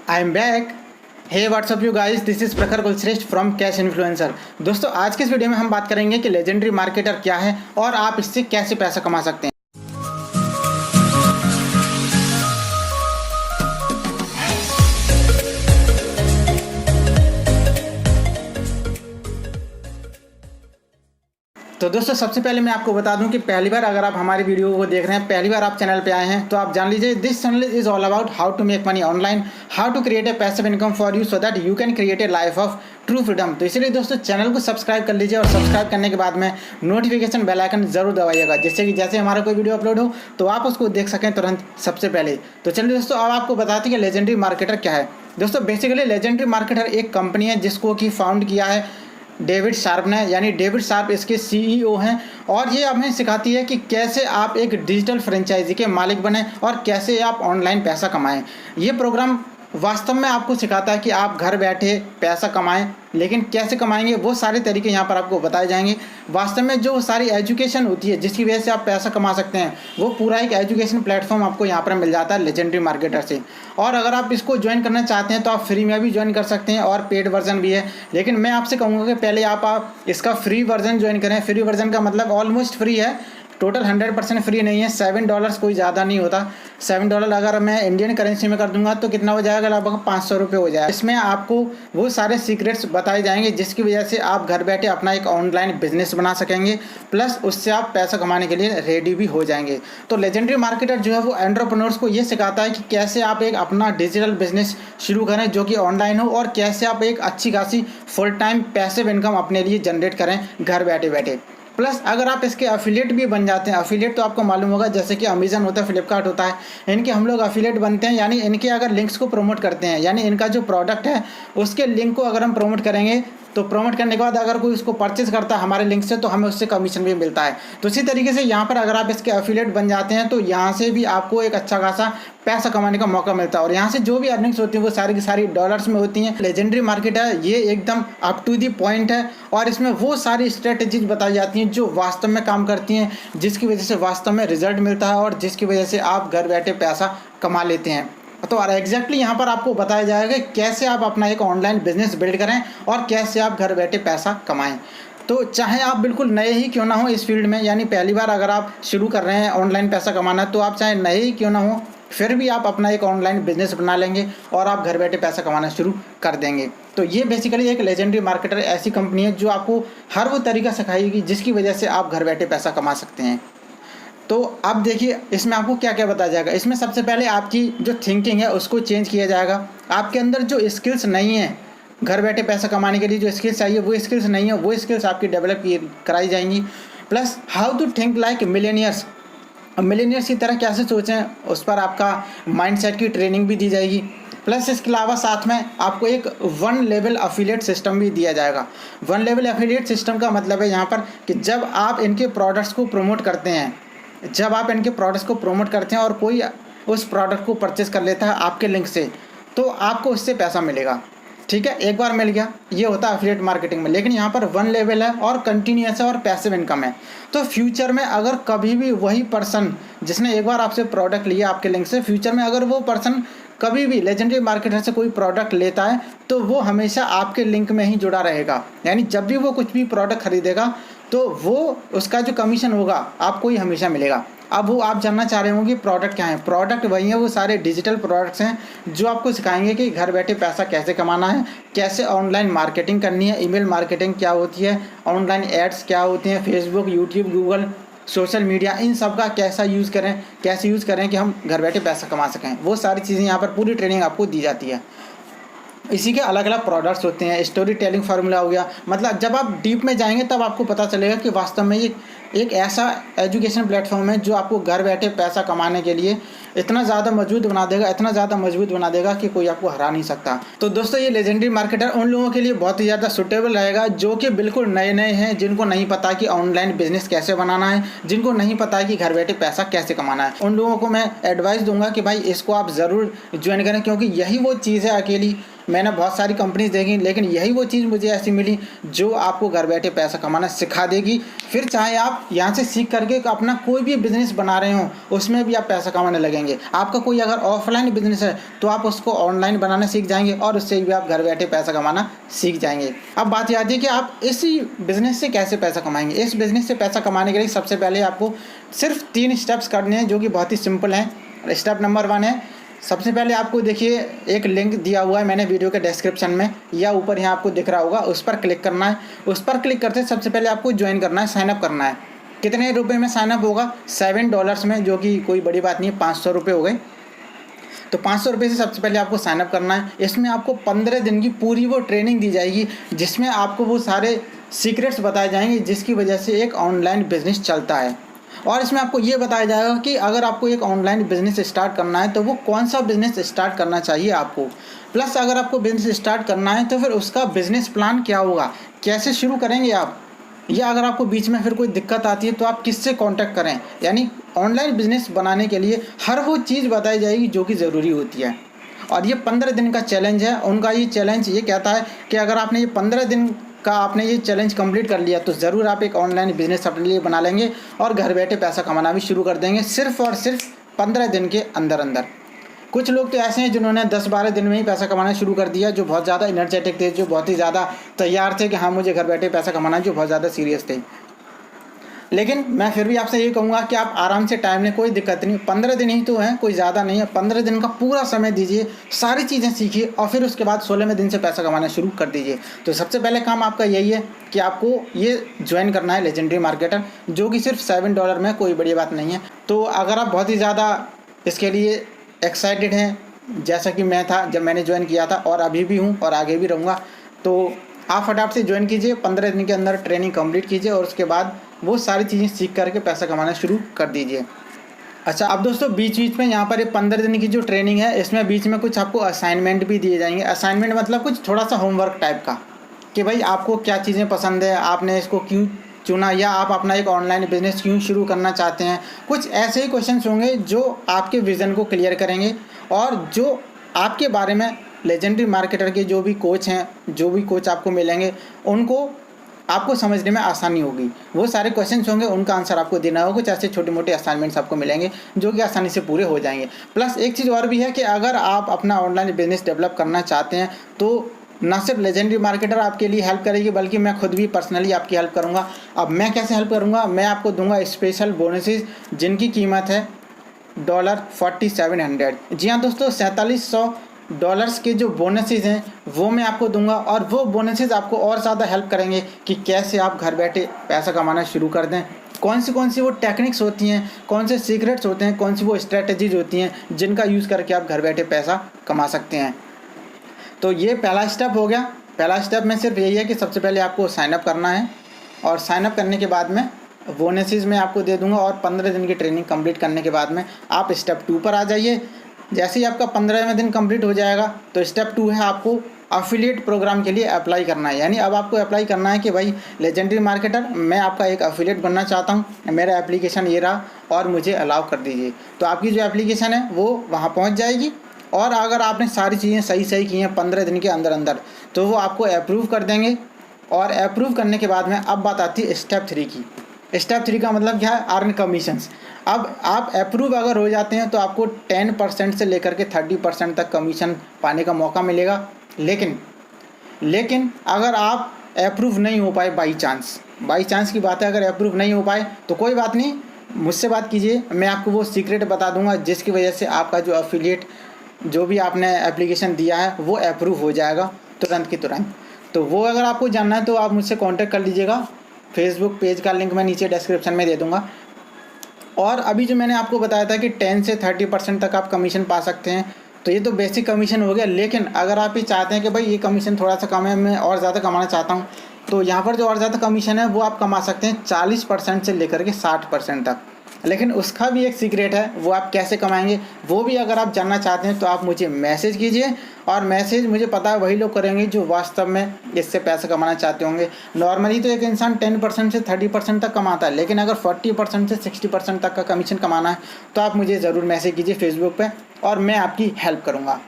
I am back. Hey what's up you guys, this is Prakhar Kulshreshtha from cash influencer. दोस्तों, आज के इस वीडियो में हम बात करेंगे कि लेजेंडरी मार्केटर क्या है और आप इससे कैसे पैसा कमा सकते हैं। तो दोस्तों, सबसे पहले मैं आपको बता दूं कि पहली बार अगर आप हमारी वीडियो को देख रहे हैं, पहली बार आप चैनल पे आए हैं, तो आप जान लीजिए this channel is all about how to make money online, how to create a passive income for you so that you can create a life of true freedom. तो इसलिए दोस्तों, चैनल को सब्सक्राइब कर लीजिए और सब्सक्राइब करने के बाद में नोटिफिकेशन बेल आइकन जरूर दबाइएगा, जिससे कि जैसे हमारा कोई वीडियो अपलोड हो तो आप उसको देख सकें तुरंत सबसे पहले। तो चलिए दोस्तों, अब आपको बताते हैं कि लेजेंडरी मार्केटर क्या है। दोस्तों, बेसिकली लेजेंडरी मार्केटर एक कंपनी है जिसको कि फाउंड किया है डेविड शार्प ने, यानी डेविड शार्प इसके सीईओ हैं, और ये हमें सिखाती है कि कैसे आप एक डिजिटल फ्रेंचाइजी के मालिक बने और कैसे आप ऑनलाइन पैसा कमाएं। ये प्रोग्राम वास्तव में आपको सिखाता है कि आप घर बैठे पैसा कमाएं, लेकिन कैसे कमाएंगे वो सारे तरीके यहाँ पर आपको बताए जाएंगे। वास्तव में जो सारी एजुकेशन होती है जिसकी वजह से आप पैसा कमा सकते हैं, वो पूरा एक एजुकेशन प्लेटफॉर्म आपको यहाँ पर मिल जाता है लेजेंडरी मार्केटर से। और अगर आप इसको ज्वाइन करना चाहते हैं तो आप फ्री में भी ज्वाइन कर सकते हैं और पेड वर्जन भी है, लेकिन मैं आपसे कहूँगा कि पहले आप इसका फ्री वर्जन ज्वाइन करें। फ्री वर्जन का मतलब ऑलमोस्ट फ्री है, टोटल 100% फ्री नहीं है। $7 कोई ज़्यादा नहीं होता। $7 अगर मैं इंडियन करेंसी में कर दूंगा तो कितना हो जाएगा, लगभग 500 रुपये हो जाएगा। इसमें आपको वो सारे सीक्रेट्स बताए जाएंगे जिसकी वजह से आप घर बैठे अपना एक ऑनलाइन बिजनेस बना सकेंगे, प्लस उससे आप पैसा कमाने के लिए रेडी भी हो जाएंगे। तो लेजेंडरी मार्केटर जो है वो एंटरप्रेन्योर्स को ये सिखाता है कि कैसे आप एक अपना डिजिटल बिजनेस शुरू करें जो कि ऑनलाइन हो, और कैसे आप एक अच्छी खासी फुल टाइम पैसिव इनकम अपने लिए जनरेट करें घर बैठे बैठे। प्लस अगर आप इसके अफिलिएट भी बन जाते हैं, अफिलिएट तो आपको मालूम होगा जैसे कि अमेजन होता है, फ्लिपकार्ट होता है, इनके हम लोग अफिलिएट बनते हैं, यानी इनके अगर लिंक्स को प्रमोट करते हैं, यानी इनका जो प्रोडक्ट है उसके लिंक को अगर हम प्रमोट करेंगे तो प्रमोट करने के बाद अगर कोई उसको परचेज करता है हमारे लिंक से तो हमें उससे कमीशन भी मिलता है। तो इसी तरीके से यहाँ पर अगर आप इसके अफिलिएट बन जाते हैं तो यहाँ से भी आपको एक अच्छा खासा पैसा कमाने का मौका मिलता है, और यहाँ से जो भी अर्निंग्स होती है वो सारी की सारी डॉलर्स में होती हैं। लेजेंडरी मार्केट है ये एकदम अप टू दी पॉइंट है, और इसमें वो सारी स्ट्रेटजीज बताई जाती हैं जो वास्तव में काम करती हैं, जिसकी वजह से वास्तव में रिजल्ट मिलता है और जिसकी वजह से आप घर बैठे पैसा कमा लेते हैं। तो एग्जैक्टली यहाँ पर आपको बताया जाएगा कैसे आप अपना एक ऑनलाइन बिजनेस बिल्ड करें और कैसे आप घर बैठे पैसा कमाएं। तो चाहे आप बिल्कुल नए ही क्यों ना हो इस फील्ड में, यानी पहली बार अगर आप शुरू कर रहे हैं ऑनलाइन पैसा कमाना, तो आप चाहे नए ही क्यों ना हो फिर भी आप अपना एक ऑनलाइन बिजनेस बना लेंगे और आप घर बैठे पैसा कमाना शुरू कर देंगे। तो ये बेसिकली एक लेजेंडरी मार्केटर ऐसी कंपनी है जो आपको हर वो तरीका सिखाएगी जिसकी वजह से आप घर बैठे पैसा कमा सकते हैं। तो अब देखिए इसमें आपको क्या क्या बताया जाएगा। इसमें सबसे पहले आपकी जो थिंकिंग है उसको चेंज किया जाएगा। आपके अंदर जो स्किल्स नहीं है घर बैठे पैसा कमाने के लिए, जो स्किल्स चाहिए वो स्किल्स नहीं है, वो स्किल्स आपकी डेवलप कराई जाएंगी। Plus how to think like millionaires, millionaires की तरह कैसे सोचें उस पर आपका माइंडसेट की ट्रेनिंग भी दी जाएगी। प्लस इसके अलावा साथ में आपको एक 1 लेवल अफिलिएट सिस्टम भी दिया जाएगा। 1 लेवल अफिलिएट सिस्टम का मतलब है यहाँ पर कि जब आप इनके प्रोडक्ट्स को प्रमोट करते हैं, और कोई उस प्रोडक्ट को परचेस कर लेता है आपके लिंक से, तो आपको उससे पैसा मिलेगा। ठीक है, एक बार मिल गया, ये होता है एफिलिएट मार्केटिंग में। लेकिन यहाँ पर 1 लेवल है और कंटिन्यूअस है और पैसिव इनकम है। तो फ्यूचर में अगर कभी भी वही पर्सन जिसने एक बार आपसे प्रोडक्ट लिया आपके लिंक से, फ्यूचर में अगर वो पर्सन कभी भी लेजेंडरी मार्केटर से कोई प्रोडक्ट लेता है तो वो हमेशा आपके लिंक में ही जुड़ा रहेगा। यानी जब भी वो कुछ भी प्रोडक्ट खरीदेगा तो वो उसका जो कमीशन होगा आपको ही हमेशा मिलेगा। अब वो आप जानना चाह रहे होंगे प्रोडक्ट क्या है। प्रोडक्ट वही है, वो सारे डिजिटल प्रोडक्ट्स हैं जो आपको सिखाएंगे कि घर बैठे पैसा कैसे कमाना है, कैसे ऑनलाइन मार्केटिंग करनी है, ईमेल मार्केटिंग क्या होती है, ऑनलाइन एड्स क्या होती हैं, Facebook, YouTube, Google, social media, इन सब का कैसे यूज़ करें कि हम घर बैठे पैसा कमा सकें। वो सारी चीज़ें यहाँ पर पूरी ट्रेनिंग आपको दी जाती है। इसी के अलग अलग प्रोडक्ट्स होते हैं। स्टोरी टेलिंग फार्मूला हो गया, मतलब जब आप डीप में जाएंगे तब आपको पता चलेगा कि वास्तव में ये एक ऐसा एजुकेशन प्लेटफॉर्म है जो आपको घर बैठे पैसा कमाने के लिए इतना ज़्यादा मजबूत बना देगा कि कोई आपको हरा नहीं सकता। तो दोस्तों, ये लेजेंडरी मार्केटर उन लोगों के लिए बहुत ही ज़्यादा सुटेबल रहेगा जो कि बिल्कुल नए हैं, जिनको नहीं पता कि ऑनलाइन बिजनेस कैसे बनाना है, जिनको नहीं पता है कि घर बैठे पैसा कैसे कमाना है। उन लोगों को मैं एडवाइस दूंगा कि भाई इसको आप ज़रूर ज्वाइन करें, क्योंकि यही वो चीज़ है अकेली मैंने बहुत सारी कंपनीज देखी, लेकिन यही वो चीज़ मुझे ऐसी मिली जो आपको घर बैठे पैसा कमाना सिखा देगी। फिर चाहे आप यहाँ से सीख करके अपना कोई भी बिज़नेस बना रहे हो, उसमें भी आप पैसा कमाने लगेंगे। आपका कोई अगर ऑफलाइन बिजनेस है तो आप उसको ऑनलाइन बनाना सीख जाएंगे और उससे भी आप घर बैठे पैसा कमाना सीख जाएंगे। अब बात याद है कि आप इसी बिज़नेस से कैसे पैसा कमाएंगे। इस बिज़नेस से पैसा कमाने के लिए सबसे पहले आपको सिर्फ 3 स्टेप्स करने हैं, जो कि बहुत ही सिंपल हैं। स्टेप नंबर 1 है, सबसे पहले आपको देखिए एक लिंक दिया हुआ है मैंने वीडियो के डिस्क्रिप्शन में या ऊपर यहाँ आपको दिख रहा होगा, उस पर क्लिक करना है। उस पर क्लिक करते सबसे पहले आपको ज्वाइन करना है, साइनअप करना है। कितने रुपए में साइनअप होगा? $7 में, जो कि कोई बड़ी बात नहीं है, 500 रुपये हो गए। तो 500 रुपये से सबसे पहले आपको साइनअप करना है। इसमें आपको 15 दिन की पूरी वो ट्रेनिंग दी जाएगी, जिसमें आपको वो सारे सीक्रेट्स बताए जाएंगे जिसकी वजह से एक ऑनलाइन बिजनेस चलता है। और इसमें आपको ये बताया जाएगा कि अगर आपको एक ऑनलाइन बिजनेस स्टार्ट करना है तो वो कौन सा बिजनेस स्टार्ट करना चाहिए आपको। प्लस अगर आपको बिजनेस स्टार्ट करना है तो फिर उसका बिजनेस प्लान क्या होगा, कैसे शुरू करेंगे आप, या अगर आपको बीच में फिर कोई दिक्कत आती है तो आप किससे कांटेक्ट करें। यानी ऑनलाइन बिजनेस बनाने के लिए हर वो चीज़ बताई जाएगी जो कि ज़रूरी होती है। और ये 15 दिन का चैलेंज है। उनका ये चैलेंज ये कहता है कि अगर आपने ये 15 दिन का आपने ये चैलेंज कंप्लीट कर लिया तो ज़रूर आप एक ऑनलाइन बिजनेस अपने लिए बना लेंगे और घर बैठे पैसा कमाना भी शुरू कर देंगे, सिर्फ और सिर्फ 15 दिन के अंदर अंदर। कुछ लोग तो ऐसे हैं जिन्होंने 10-12 दिन में ही पैसा कमाना शुरू कर दिया, जो बहुत ज़्यादा एनर्जेटिक थे, जो बहुत ही ज़्यादा तैयार थे कि हाँ मुझे घर बैठे पैसा कमाना, जो बहुत ज़्यादा सीरियस थे। लेकिन मैं फिर भी आपसे ये कहूँगा कि आप आराम से टाइम लें, कोई दिक्कत नहीं। 15 दिन ही तो हैं, कोई ज़्यादा नहीं है। 15 दिन का पूरा समय दीजिए, सारी चीज़ें सीखिए और फिर उसके बाद 16वें दिन से पैसा कमाना शुरू कर दीजिए। तो सबसे पहले काम आपका यही है कि आपको ये ज्वाइन करना है लेजेंडरी मार्केटर, जो कि सिर्फ $7 में, कोई बड़ी बात नहीं है। तो अगर आप बहुत ही ज़्यादा इसके लिए एक्साइटेड हैं, जैसा कि मैं था जब मैंने ज्वाइन किया था और अभी भी हूँ और आगे भी रहूँगा, तो आप फटाफट से ज्वाइन कीजिए। 15 दिन के अंदर ट्रेनिंग कंप्लीट कीजिए और उसके बाद वो सारी चीज़ें सीख करके पैसा कमाना शुरू कर दीजिए। अच्छा, अब दोस्तों बीच में यहाँ पर ये 15 दिन की जो ट्रेनिंग है, इसमें बीच में कुछ आपको असाइनमेंट भी दिए जाएंगे। असाइनमेंट मतलब कुछ थोड़ा सा होमवर्क टाइप का, कि भाई आपको क्या चीज़ें पसंद है, आपने इसको क्यों चुना, या आप अपना एक ऑनलाइन बिजनेस क्यों शुरू करना चाहते हैं। कुछ ऐसे ही क्वेश्चंस होंगे जो आपके विज़न को क्लियर करेंगे और जो आपके बारे में लेजेंडरी मार्केटर के जो भी कोच हैं, जो भी कोच आपको मिलेंगे, उनको आपको समझने में आसानी होगी। वो सारे क्वेश्चंस होंगे, उनका आंसर आपको देना होगा। कुछ ऐसे छोटे मोटे असाइनमेंट्स आपको मिलेंगे जो कि आसानी से पूरे हो जाएंगे। प्लस एक चीज़ और भी है कि अगर आप अपना ऑनलाइन बिजनेस डेवलप करना चाहते हैं तो ना सिर्फ लेजेंडरी मार्केटर आपके लिए हेल्प करेगी, बल्कि मैं खुद भी पर्सनली आपकी हेल्प करूँगा। अब मैं कैसे हेल्प करूँगा? मैं आपको दूंगा स्पेशल बोनसेस जिनकी कीमत है $4700। जी हाँ दोस्तों, $4700 के जो बोनसेस हैं वो मैं आपको दूंगा, और वो बोनसेस आपको और ज़्यादा हेल्प करेंगे कि कैसे आप घर बैठे पैसा कमाना शुरू कर दें। कौन सी वो टेक्निक्स होती हैं, कौन से सीक्रेट्स होते हैं, कौन सी वो स्ट्रेटजीज होती हैं जिनका यूज़ करके आप घर बैठे पैसा कमा सकते हैं। तो ये पहला स्टेप हो गया। पहला स्टेप में सिर्फ यही है कि सबसे पहले आपको साइनअप करना है, और साइनअप करने के बाद में बोनसेस मैं आपको दे दूंगा, और 15 दिन की ट्रेनिंग कंप्लीट करने के बाद में आप स्टेप 2 पर आ जाइए। जैसे ही आपका 15वें दिन कंप्लीट हो जाएगा तो स्टेप 2 है आपको अफिलिएट प्रोग्राम के लिए अप्लाई करना है। यानी अब आपको अप्लाई करना है कि भाई लेजेंडरी मार्केटर, मैं आपका एक अफिलिएट बनना चाहता हूँ, मेरा एप्लीकेशन ये रहा और मुझे अलाउ कर दीजिए। तो आपकी जो एप्लीकेशन है वो वहाँ पहुँच जाएगी, और अगर आपने सारी चीज़ें सही की हैं 15 दिन के अंदर अंदर, तो वो आपको अप्रूव कर देंगे। और अप्रूव करने के बाद में अब बात आती है स्टेप 3 की। स्टेप 3 का मतलब क्या है? Earn commissions. अब आप अप्रूव अगर हो जाते हैं तो आपको 10% से लेकर के 30% तक कमीशन पाने का मौका मिलेगा। लेकिन अगर आप अप्रूव नहीं हो पाए, बाई चांस की बात है, अगर अप्रूव नहीं हो पाए तो कोई बात नहीं, मुझसे बात कीजिए, मैं आपको वो सीक्रेट बता दूंगा जिसकी वजह से आपका जो अफिलिएट, जो भी आपने एप्लीकेशन दिया है, वो अप्रूव हो जाएगा तुरंत की तुरंत। तो वो अगर आपको जानना है तो आप मुझसे कांटेक्ट कर लीजिएगा। फेसबुक पेज का लिंक मैं नीचे डिस्क्रिप्शन में दे दूंगा। और अभी जो मैंने आपको बताया था कि 10 से 30% तक आप कमीशन पा सकते हैं, तो ये तो बेसिक कमीशन हो गया। लेकिन अगर आप ये चाहते हैं कि भाई ये कमीशन थोड़ा सा कम है, मैं और ज़्यादा कमाना चाहता हूँ, तो यहाँ पर जो और ज़्यादा कमीशन है वो आप कमा सकते हैं 40% से लेकर के 60% तक। लेकिन उसका भी एक सीक्रेट है, वो आप कैसे कमाएंगे वो भी अगर आप जानना चाहते हैं तो आप मुझे मैसेज कीजिए। और मैसेज मुझे पता है वही लोग करेंगे जो वास्तव में इससे पैसा कमाना चाहते होंगे। नॉर्मली तो एक इंसान 10% से 30% तक कमाता है, लेकिन अगर 40% से 60% तक का कमीशन कमाना है तो आप मुझे ज़रूर मैसेज कीजिए फेसबुक पे, और मैं आपकी हेल्प करूँगा।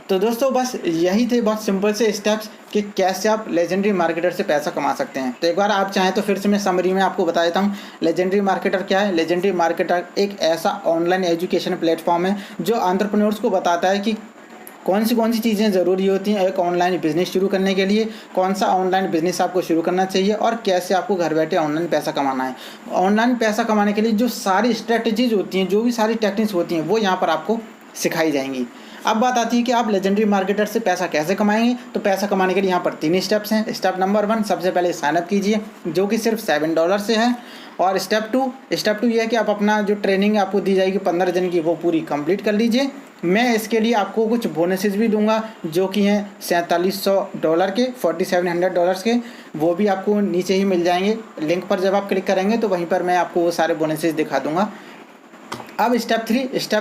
तो दोस्तों बस यही थे बहुत सिंपल से स्टेप्स कि कैसे आप लेजेंडरी मार्केटर से पैसा कमा सकते हैं। तो एक बार आप चाहें तो फिर से मैं समरी में आपको बता देता हूँ लेजेंडरी मार्केटर क्या है। लेजेंडरी मार्केटर एक ऐसा ऑनलाइन एजुकेशन प्लेटफॉर्म है जो एंटरप्रेन्योर्स को बताता है कि कौन सी चीज़ें ज़रूरी होती हैं एक ऑनलाइन बिज़नेस शुरू करने के लिए, कौन सा ऑनलाइन बिज़नेस आपको शुरू करना चाहिए और कैसे आपको घर बैठे ऑनलाइन पैसा कमाना है। ऑनलाइन पैसा कमाने के लिए जो सारी स्ट्रेटजीज़ होती हैं, जो भी सारी टेक्निक्स होती हैं, वो यहाँ पर आपको सिखाई जाएंगी। अब बात आती है कि आप लेजेंडरी मार्केटर से पैसा कैसे कमाएंगे। तो पैसा कमाने के लिए यहाँ पर 3 स्टेप्स हैं। स्टेप नंबर 1, सबसे पहले साइनअप कीजिए जो कि सिर्फ $7 से है। और स्टेप टू ये है कि आप अपना जो ट्रेनिंग आपको दी जाएगी 15 दिन की, वो पूरी कंप्लीट कर लीजिए। मैं इसके लिए आपको कुछ बोनसेस भी दूंगा जो कि हैं $4700 के, $4700 के, वो भी आपको नीचे ही मिल जाएंगे। लिंक पर जब आप क्लिक करेंगे तो वहीं पर मैं आपको वो सारे बोनसेस दिखा दूंगा। अब स्टेप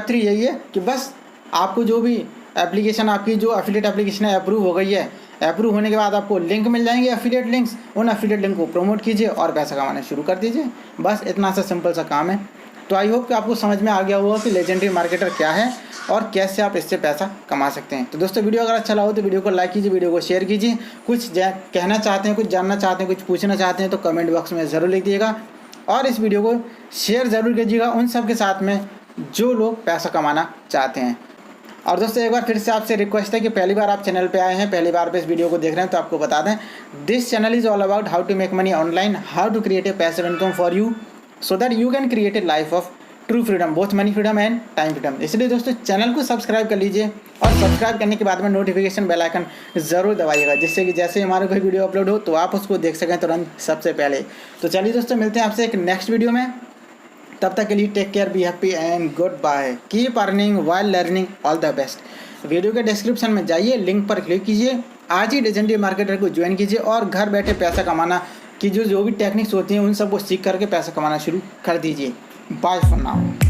3 यही है कि बस आपको जो भी एप्लीकेशन, आपकी जो एफिलिएट एप्लीकेशन है अप्रूव हो गई है। अप्रूव होने के बाद आपको लिंक मिल जाएंगे, एफिलिएट लिंक्स। उन एफिलिएट लिंक को प्रमोट कीजिए और पैसा कमाना शुरू कर दीजिए। बस इतना सा सिंपल सा काम है। तो आई होप कि आपको समझ में आ गया होगा कि लेजेंडरी मार्केटर क्या है और कैसे आप इससे पैसा कमा सकते हैं। तो दोस्तों वीडियो अगर अच्छा लगा हो तो वीडियो को लाइक कीजिए, वीडियो को शेयर कीजिए। कुछ कहना चाहते हैं, कुछ जानना चाहते हैं, कुछ पूछना चाहते हैं तो कमेंट बॉक्स में ज़रूर लिख दीजिएगा। और इस वीडियो को शेयर ज़रूर कीजिएगा उन सब के साथ में जो लोग पैसा कमाना चाहते हैं। और दोस्तों एक बार फिर से आपसे रिक्वेस्ट है कि पहली बार आप चैनल पे आए हैं, पहली बार पे इस वीडियो को देख रहे हैं, तो आपको बता दें this channel is all about how to make money online, how to create a passive income for you so that you can create a life of true freedom, both money freedom and time freedom. इसलिए दोस्तों channel को subscribe कर लीजिए और subscribe करने के बाद में नोटिफिकेशन बेल आइकन ज़रूर दबाइएगा, जिससे कि जैसे हमारे कोई वीडियो अपलोड हो तो आप उसको देख सकें तुरंत सबसे पहले। तो चलिए दोस्तों मिलते हैं आपसे एक नेक्स्ट वीडियो में। तब तक के लिए take care, be happy and good bye, keep earning while learning, all the best. Video के डिस्क्रिप्शन में जाइए, लिंक पर क्लिक कीजिए, आज ही लेजेंडरी मार्केटर को ज्वाइन कीजिए और घर बैठे पैसा कमाना की जो भी टेक्निक्स होती हैं उन सबको सीख करके पैसा कमाना शुरू कर दीजिए। Bye for now.